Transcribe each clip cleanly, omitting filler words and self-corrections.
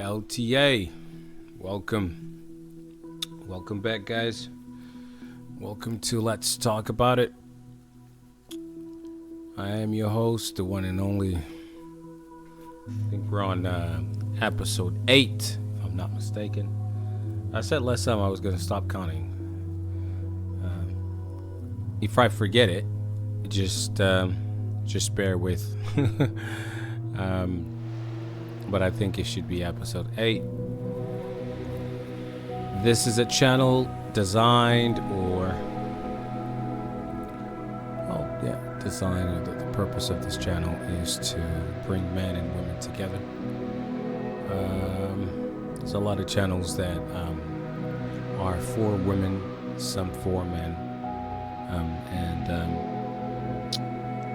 LTA. Welcome back, guys. Welcome to Let's Talk About It. I am your host, the one and only. I think we're on episode 8, if I'm not mistaken. I said last time I was going to stop counting. If I forget it, just bear with. But I think it should be episode 8. This is a channel designed, the purpose of this channel is to bring men and women together. There's a lot of channels that are for women, some for men, and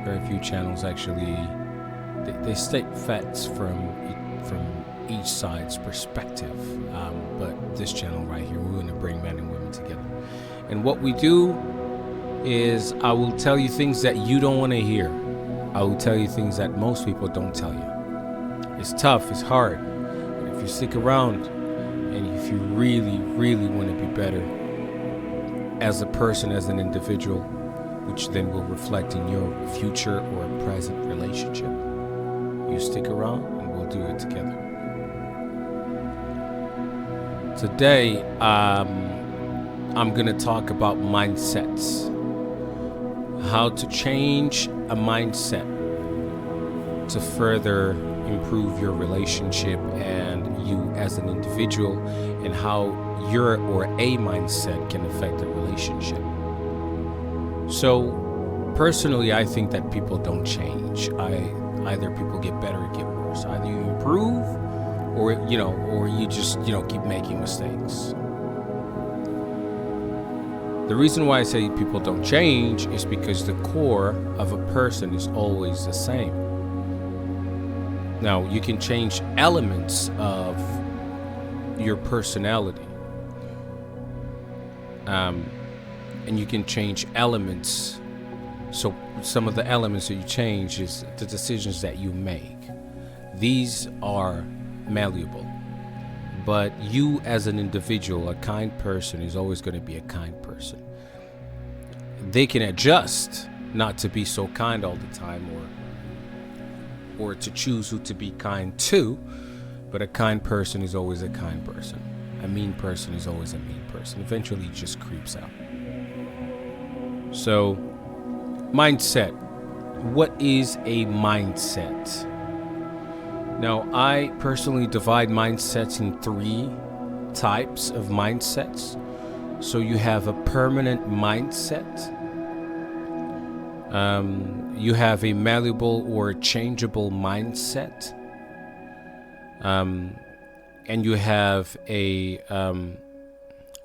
very few channels actually they state facts from each side's perspective. But this channel right here, we're going to bring men and women together. And what we do is I will tell you things that you don't want to hear. I will tell you things that most people don't tell you. It's tough, it's hard. But if you stick around and if you really, really want to be better as a person, as an individual, which then will reflect in your future or present relationship, you stick around and we'll do it together. Today, I'm going to talk about mindsets. How to change a mindset to further improve your relationship and you as an individual, and how your or a mindset can affect a relationship. So, personally, I think that people don't change. Either people get better or get worse. Either you improve or you just keep making mistakes. The reason why I say people don't change is because the core of a person is always the same. Now, you can change elements of your personality, and you can change elements. So some of the elements that you change is the decisions that you make. These are malleable. But you as an individual, a kind person, is always going to be a kind person. They can adjust not to be so kind all the time, or to choose who to be kind to, but a kind person is always a kind person. A mean person is always a mean person. Eventually it just creeps out. So, mindset. What is a mindset? Now, I personally divide mindsets in 3 types of mindsets. So you have a permanent mindset. You have a malleable or changeable mindset. And you have a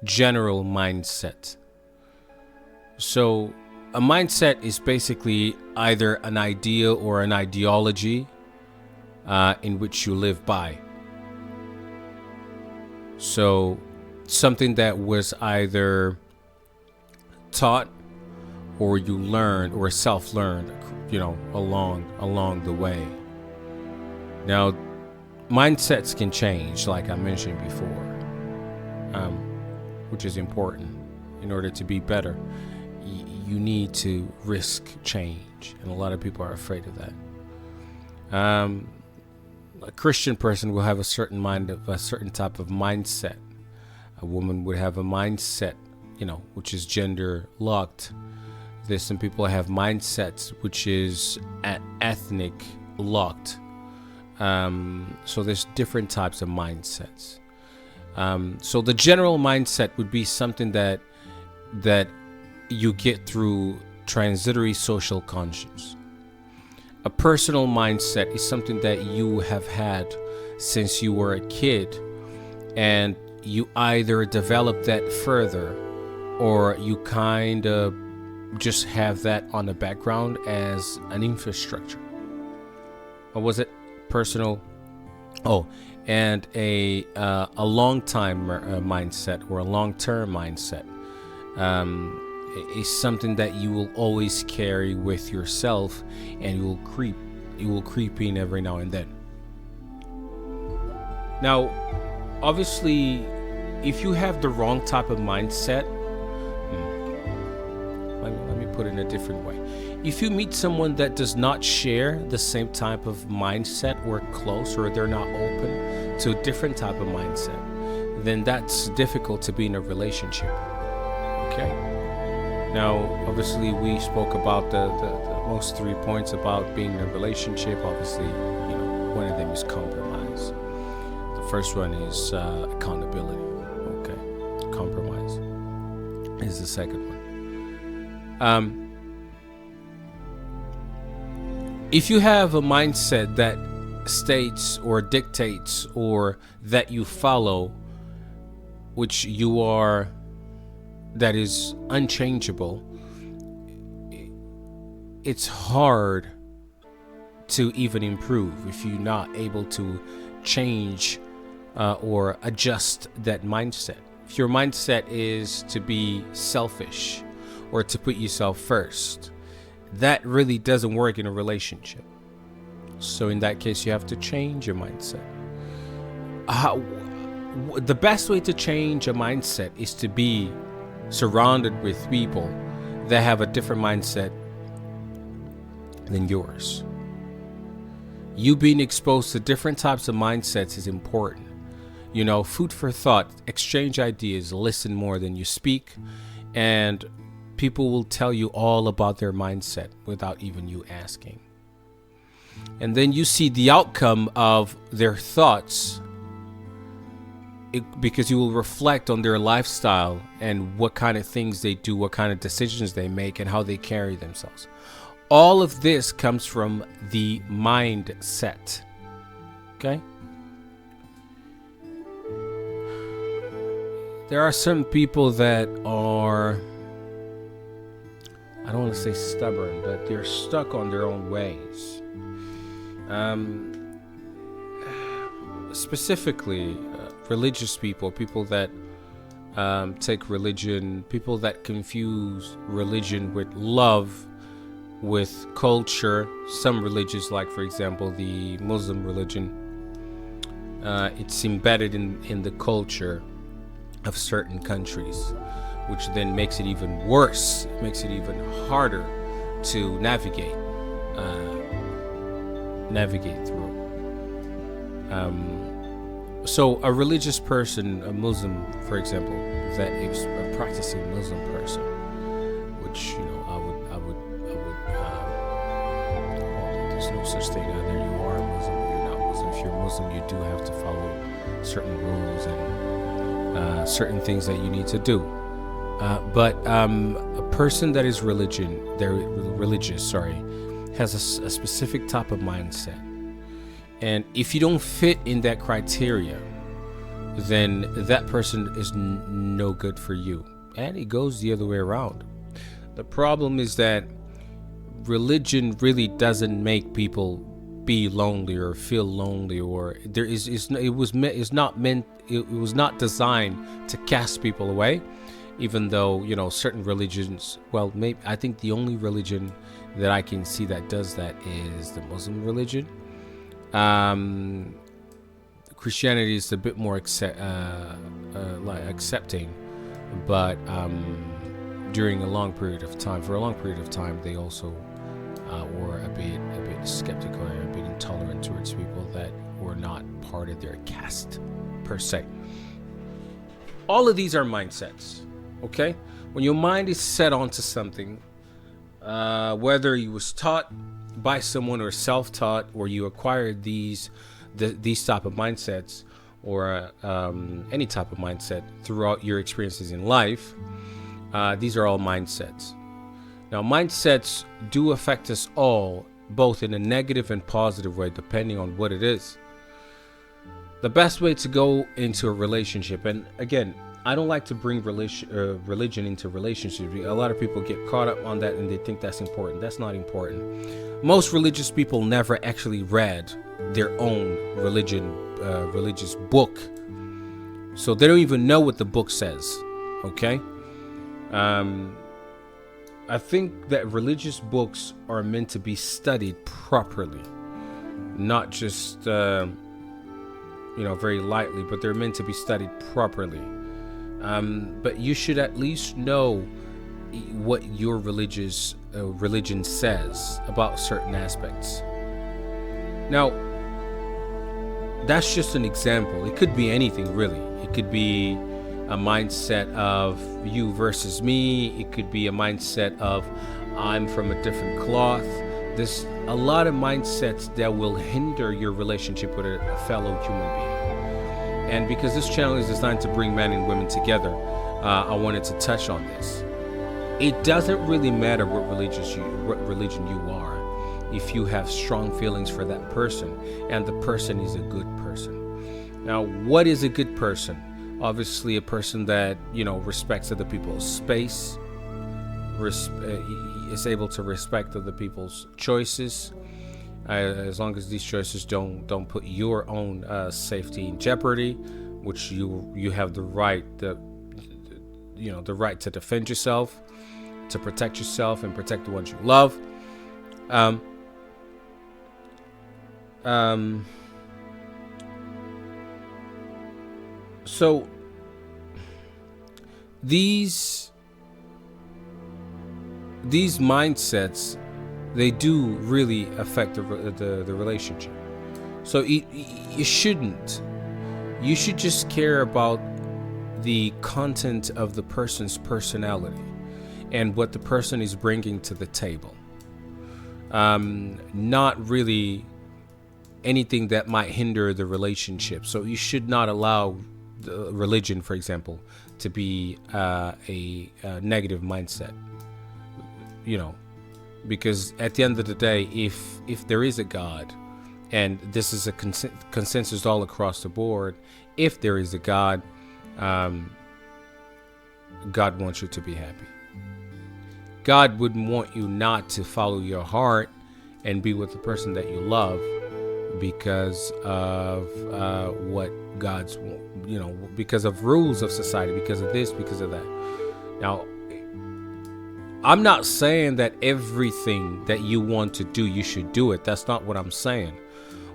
general mindset. So a mindset is basically either an idea or an ideology in which you live by. So something that was either taught or you learned or self-learned, along the way. Now, mindsets can change, like I mentioned before, which is important. In order to be better, you need to risk change, and a lot of people are afraid of that. A Christian person will have a certain type of mindset. A woman would have a mindset, which is gender locked. There's some people have mindsets which is ethnic locked. So there's different types of mindsets. So the general mindset would be something that you get through transitory social conscience. A personal mindset is something that you have had since you were a kid, and you either develop that further or you kind of just have that on the background as an infrastructure. Or was it personal? Oh, and a long-time mindset or a long-term mindset is something that you will always carry with yourself, and you will creep in every now and then. Now, obviously, if you have the wrong type of mindset, let me put it in a different way. If you meet someone that does not share the same type of mindset or close, or they're not open to a different type of mindset, then that's difficult to be in a relationship. Okay? Now, obviously, we spoke about the most 3 points about being in a relationship. Obviously, one of them is compromise. The first one is accountability. Okay? Compromise is the second one. If you have a mindset that states or dictates or that you follow, which you are, that is unchangeable, it's hard to even improve if you're not able to change or adjust that mindset. If your mindset is to be selfish or to put yourself first, that really doesn't work in a relationship. So in that case, you have to change your mindset. The best way to change a mindset is to be surrounded with people that have a different mindset than yours. You being exposed to different types of mindsets is important. Food for thought, exchange ideas, listen more than you speak, and people will tell you all about their mindset without even you asking. And then you see the outcome of their thoughts, because you will reflect on their lifestyle and what kind of things they do, what kind of decisions they make, and how they carry themselves. All of this comes from the mindset. Okay? There are some people that are, I don't want to say stubborn, but they're stuck on their own ways. Specifically, religious people that take religion, people that confuse religion with love, with culture. Some religions, like for example the Muslim religion, it's embedded in the culture of certain countries, which then makes it even worse, makes it even harder to navigate through. So a religious person, a Muslim, for example, that is a practicing Muslim person, which there's no such thing. Either you are a Muslim or you're not Muslim. If you're Muslim, you do have to follow certain rules and certain things that you need to do. But a person that is religious, has a specific type of mindset. And if you don't fit in that criteria, then that person is no good for you. And it goes the other way around. The problem is that religion really doesn't make people be lonely or feel lonely, or it was not designed to cast people away. Even though certain religions, maybe I think the only religion that I can see that does that is the Muslim religion. Christianity is a bit more accepting, but for a long period of time, they also were a bit skeptical and a bit intolerant towards people that were not part of their caste per se. All of these are mindsets. Okay, when your mind is set onto something, whether you was taught by someone or self-taught, or you acquired these type of mindsets, or any type of mindset throughout your experiences in life, these are all mindsets. Now, mindsets do affect us all, both in a negative and positive way, depending on what it is. The best way to go into a relationship, and again, I don't like to bring religion into relationships. A lot of people get caught up on that and they think that's important. That's not important. Most religious people never actually read their own religious book. So they don't even know what the book says. Okay? I think that religious books are meant to be studied properly, not just very lightly, but they're meant to be studied properly. But you should at least know what your religion says about certain aspects. Now, that's just an example. It could be anything, really. It could be a mindset of you versus me. It could be a mindset of I'm from a different cloth. There's a lot of mindsets that will hinder your relationship with a fellow human being. And because this channel is designed to bring men and women together, I wanted to touch on this. It doesn't really matter what religion you are, if you have strong feelings for that person and the person is a good person. Now, what is a good person? Obviously, a person that respects other people's space, is able to respect other people's choices, as long as these choices don't put your own safety in jeopardy, which you have the right the right to defend yourself, to protect yourself and protect the ones you love. So these mindsets, they do really affect the relationship. So you shouldn't. You should just care about the content of the person's personality and what the person is bringing to the table. Not really anything that might hinder the relationship. So you should not allow the religion, for example, to be a negative mindset. Because at the end of the day, if there is a God, and this is a consensus all across the board, if there is a God, God wants you to be happy. God wouldn't want you not to follow your heart and be with the person that you love because of what God's, because of rules of society, because of this, because of that. Now, I'm not saying that everything that you want to do, you should do it. That's not what I'm saying.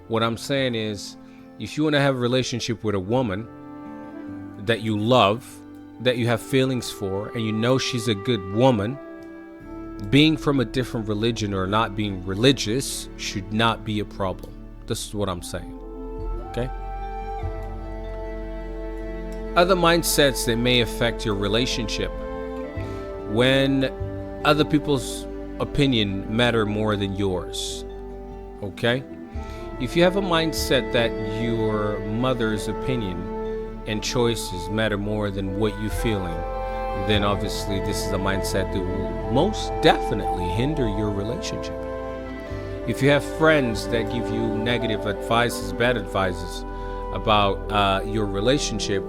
What I'm saying is, if you want to have a relationship with a woman that you love, that you have feelings for, and you know she's a good woman, being from a different religion or not being religious should not be a problem. This is what I'm saying. Okay? Other mindsets that may affect your relationship: when other people's opinion matter more than yours. Okay? If you have a mindset that your mother's opinion and choices matter more than what you're feeling, then obviously this is a mindset that will most definitely hinder your relationship. If you have friends that give you negative advices, bad advices about your relationship,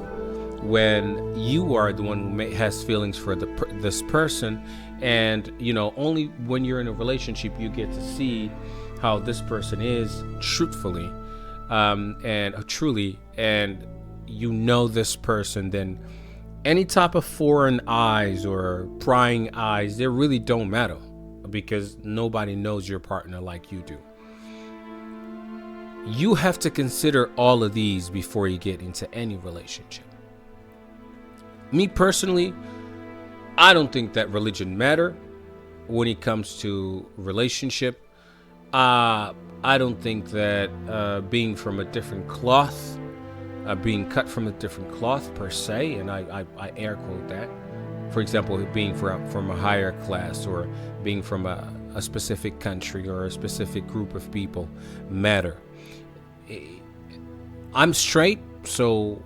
when you are the one who has feelings for this person, and only when you're in a relationship you get to see how this person is truthfully and truly, and this person, then any type of foreign eyes or prying eyes, they really don't matter, because nobody knows your partner like you do. You have to consider all of these before you get into any relationship. Me personally, I don't think that religion matter when it comes to relationship. I don't think that being from a different cloth, being cut from a different cloth per se, and I air quote that. For example, being from a higher class or being from a specific country or a specific group of people matter. I'm straight, so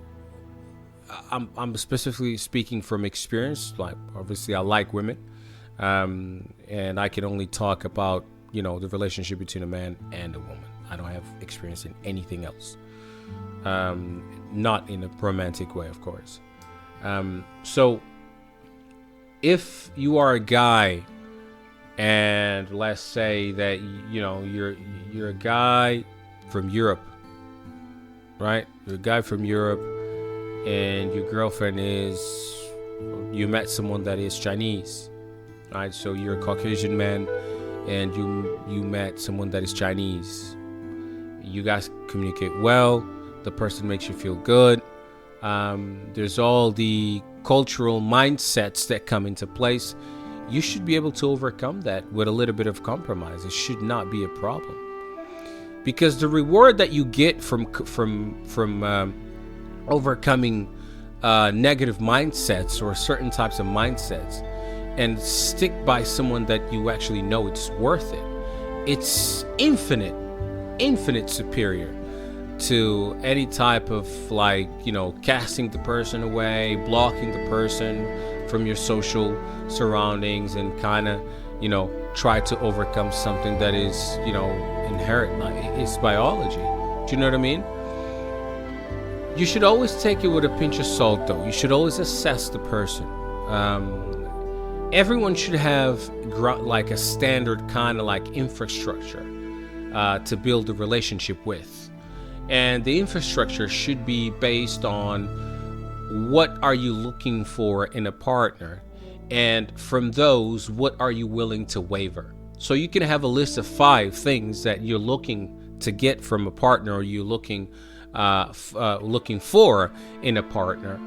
I'm specifically speaking from experience. Like, obviously I like women, and I can only talk about the relationship between a man and a woman. I don't have experience in anything else, not in a romantic way, of course. So if you are a guy, and let's say that you're a guy from Europe, right? You're a guy from Europe, and your girlfriend you met someone that is Chinese, right? So you're a Caucasian man, and you met someone that is Chinese. You guys communicate well. the person makes you feel good. There's all the cultural mindsets that come into place. You should be able to overcome that with a little bit of compromise. It should not be a problem, because the reward that you get from overcoming negative mindsets or certain types of mindsets, and stick by someone that you actually know it's worth it, it's infinite superior to any type of, like, casting the person away, blocking the person from your social surroundings, and kind of try to overcome something that is inherent, like it's biology. Do you know what I mean? You should always take it with a pinch of salt, though. You should always assess the person. Everyone should have like a standard kind of like infrastructure to build a relationship with. And the infrastructure should be based on what are you looking for in a partner, and from those, what are you willing to waver. So you can have a list of 5 things that you're looking to get from a partner, or you're looking for in a partner,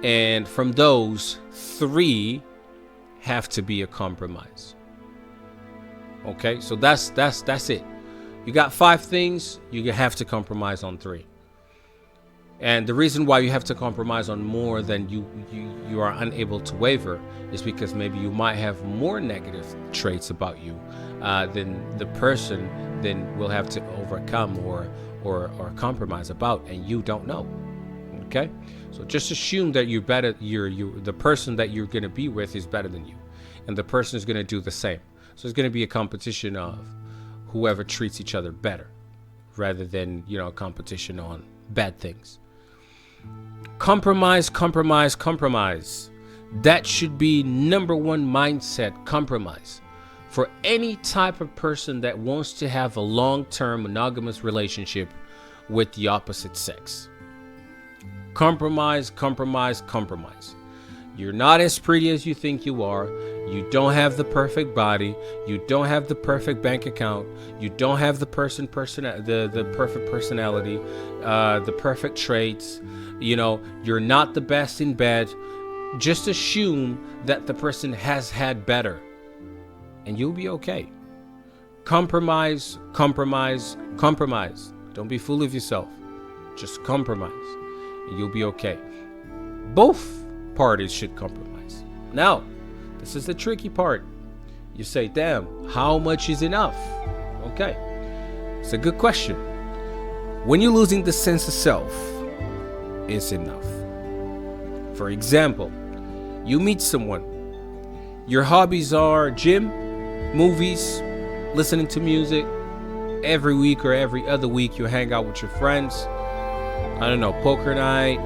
and from those, 3 have to be a compromise. Okay, so that's it. You got 5 things, you have to compromise on 3. And the reason why you have to compromise on more than you are unable to waver is because maybe you might have more negative traits about you than the person then will have to overcome or compromise about, and you don't know. Okay, so just assume that you're better. The person that you're going to be with is better than you, and the person is going to do the same. So it's going to be a competition of whoever treats each other better, rather than a competition on bad things. Compromise. That should be number 1 mindset. Compromise for any type of person that wants to have a long-term monogamous relationship with the opposite sex. Compromise. You're not as pretty as you think you are. You don't have the perfect body. You don't have the perfect bank account. You don't have the perfect personality, the perfect traits. You're not the best in bed. Just assume that the person has had better, and you'll be okay. Compromise. Don't be fool of yourself. Just compromise, and you'll be okay. Both parties should compromise. Now, this is the tricky part. You say, damn, how much is enough? Okay, it's a good question. When you're losing the sense of self, it's enough. For example, you meet someone. Your hobbies are gym, movies, listening to music. Every week or every other week, you hang out with your friends. I don't know, poker night,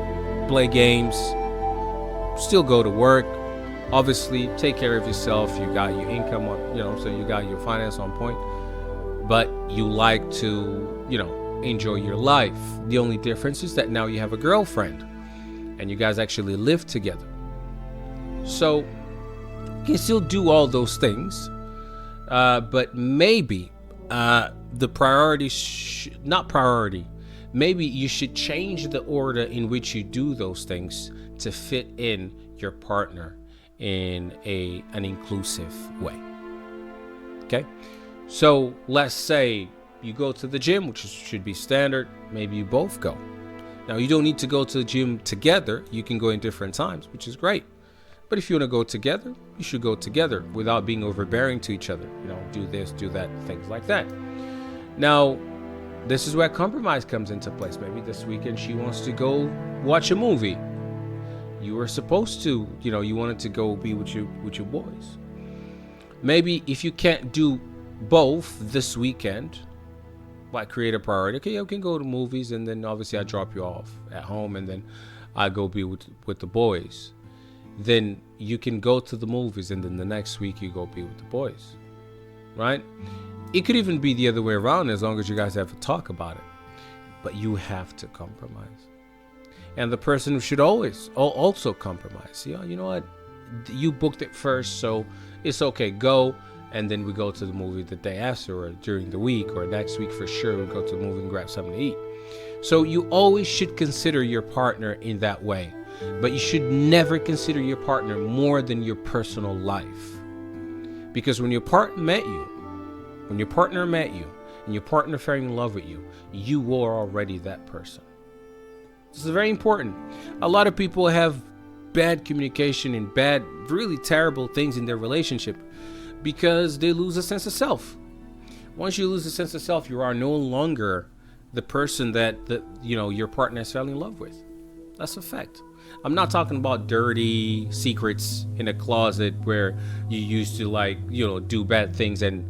play games, still go to work. Obviously, take care of yourself. You got your income on, so you got your finance on point. But you like to, enjoy your life. The only difference is that now you have a girlfriend and you guys actually live together. So you can still do all those things, but maybe the priority, maybe you should change the order in which you do those things to fit in your partner in an inclusive way. Okay, so let's say you go to the gym, which should be standard. Maybe you both go. Now, you don't need to go to the gym together. You can go in different times, which is great. But if you want to go together, you should go together without being overbearing to each other. Do this, do that, things like that. Now, this is where compromise comes into place. Maybe this weekend she wants to go watch a movie. You were supposed to, you wanted to go be with your boys. Maybe if you can't do both this weekend, create a priority. Okay, you can go to movies, and then obviously I drop you off at home, and then I go be with the boys. Then you can go to the movies, and then the next week you go be with the boys, right? It could even be the other way around, as long as you guys have a talk about it. But you have to compromise. And the person should always also compromise. You know what? You booked it first, so it's okay. Go, and then we go to the movie the day after, or during the week, or next week for sure. We go to the movie and grab something to eat. So you always should consider your partner in that way, but you should never consider your partner more than your personal life. Because when your partner met you, and your partner fell in love with you, you were already that person. This is very important. A lot of people have bad communication and bad, really terrible things in their relationship because they lose a sense of self. Once you lose a sense of self, you are no longer the person that your partner fell in love with. That's a fact. I'm not talking about dirty secrets in a closet where you used to do bad things and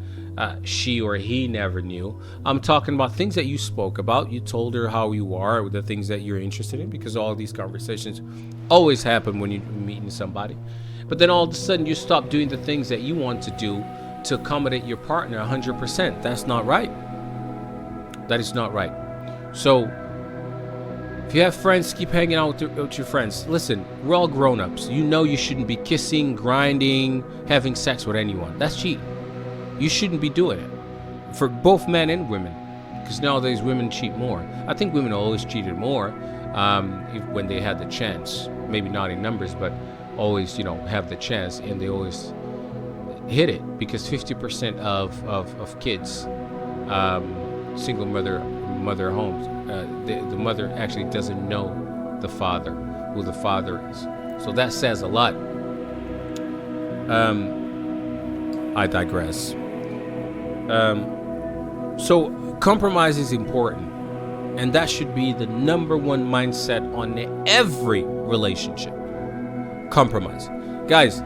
she or he never knew. I'm talking about things that you spoke about. You told her how you are, the things that you're interested in, because all of these conversations always happen when you're meeting somebody. But then all of a sudden you stop doing the things that you want to do to accommodate your partner 100%. That's not right. That is not right. So if you have friends, keep hanging out with your friends. Listen, we're all grown-ups. You know you shouldn't be kissing, grinding, having sex with anyone. That's cheating. You shouldn't be doing it for both men and women, because nowadays women cheat more. I think women always cheated more when they had the chance. Maybe not in numbers, but always, have the chance, and they always hit it, because 50% of kids, single mother homes, the mother actually doesn't know who the father is. So that says a lot. I digress. So compromise is important, and that should be the number one mindset on every relationship. Compromise. Guys,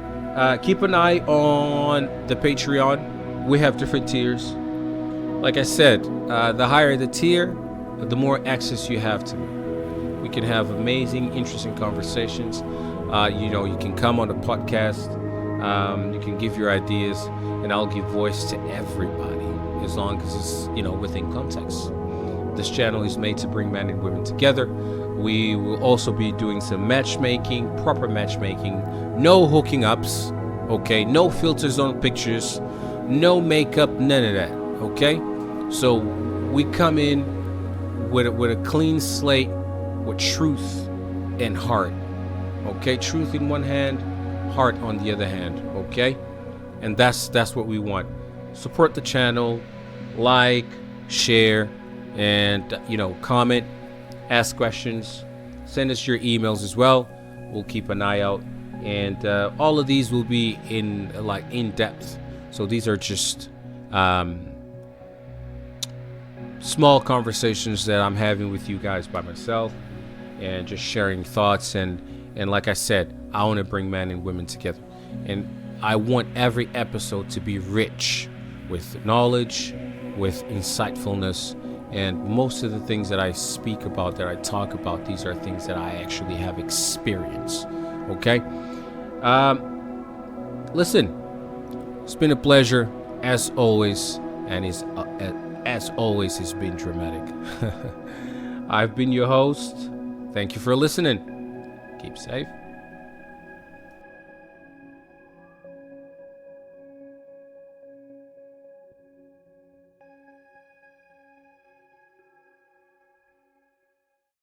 keep an eye on the Patreon. We have different tiers. Like I said, the higher the tier, the more access you have to me. We can have amazing, interesting conversations. You can come on the podcast. You can give your ideas, and I'll give voice to everybody as long as it's within context. This channel is made to bring men and women together. We will also be doing some matchmaking, proper matchmaking, no hooking ups, okay? No filters on pictures, no makeup, none of that, okay? So we come in with a clean slate, with truth and heart, okay? Truth in one hand, heart on the other hand, okay? And that's what we want. Support the channel, like, share, and comment, ask questions, send us your emails as well. We'll keep an eye out, and all of these will be in depth. So these are just small conversations that I'm having with you guys by myself, and just sharing thoughts, and like I said, I want to bring men and women together, and I want every episode to be rich with knowledge, with insightfulness, and most of the things that I speak about, that I talk about, these are things that I actually have experienced. Okay? Listen, it's been a pleasure as always, and as always, it's been dramatic. I've been your host. Thank you for listening. Keep safe.